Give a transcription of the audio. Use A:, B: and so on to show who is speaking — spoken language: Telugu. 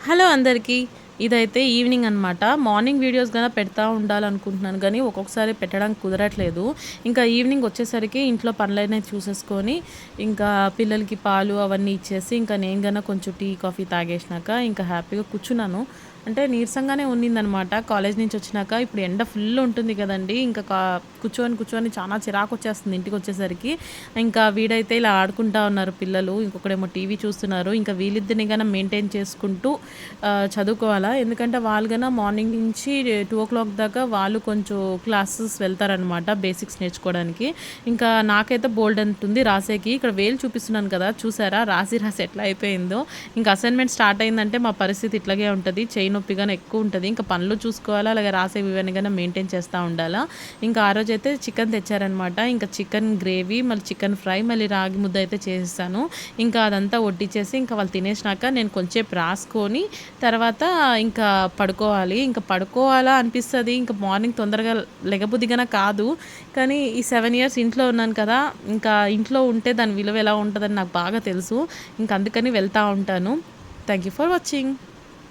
A: హలో అందరికీ. ఇదైతే ఈవినింగ్ అనమాట. మార్నింగ్ వీడియోస్ గన పెడతా ఉండాలనుకుంటున్నాను గానీ, ఒక్కొక్కసారి పెట్టడానికి కుదరట్లేదు. ఇంకా ఈవినింగ్ వచ్చేసరికి ఇంట్లో పనులనేవి చూసేసుకొని, ఇంకా పిల్లలకి పాలు అవన్నీ ఇచ్చేసి, ఇంకా నేను గన కొంచెం టీ, కాఫీ తాగేసినాక ఇంకా హ్యాపీగా కూర్చున్నాను. అంటే నీరసంగానే ఉన్నిందనమాట. కాలేజ్ నుంచి వచ్చినాక ఇప్పుడు ఎండ ఫుల్ ఉంటుంది కదండీ! ఇంకా కూర్చొని చాలా చిరాకొచ్చేస్తుంది ఇంటికొచ్చేసరికి. ఇంకా వీడైతే ఇలా ఆడుకుంటా ఉన్నారు పిల్లలు. ఇంకొకడేమో టీవీ చూస్తున్నారు. ఇంకా వీళ్ళిద్దరిని గన మెయింటైన్ చేసుకుంటూ చదువుకోవాలా. ఎందుకంటే వాళ్ళు గన మార్నింగ్ నుంచి 2:00 దాకా వాళ్ళు కొంచెం క్లాసెస్ వెళ్తారనమాట బేసిక్స్ నేర్చుకోవడానికి. ఇంకా నాకైతే బోలెడంతుంది రాసేకి. ఇక్కడ వేలు చూపిస్తున్నాను కదా! చూసారా? రాసి ఎట్లా అయిపోయిందో. ఇంకా అసైన్‌మెంట్ స్టార్ట్ అయిందంటే మా పరిస్థితి ఇట్లాగే ఉంటది. చెయ్యి నొప్పి గాని ఎక్కువ ఉంటది. ఇంకా పనులు చూసుకోవాలా, అలాగే రాసేవి ఇవన్నీ గాని మెయింటైన్ చేస్తా ఉండాలా. ఇంకా ఆ రోజైతే చికెన్ తెచ్చారనమాట. ఇంకా చికెన్ గ్రేవీ, మళ్ళీ చికెన్ ఫ్రై, మళ్ళీ రాగి ముద్ద అయితే చేసేసాను. ఇంకా అదంతా వడ్డిచ్చేసి ఇంకా వాళ్ళు తినేసినాక నేను కొంచెంసేపు రాసుకొని తర్వాత ఇంకా పడుకోవాలి. ఇంకా పడుకోవాలా అనిపిస్తది. ఇంకా మార్నింగ్ తొందరగా లెగబుద్దిగాన కాదు. కానీ ఈ 7 ఇయర్స్ ఇంట్లో ఉన్నాను కదా! ఇంకా ఇంట్లో ఉంటే దాని విలువ ఎలా ఉంటదని నాకు బాగా తెలుసు. ఇంక అందుకని వెళ్తా ఉంటాను. Thank you for watching.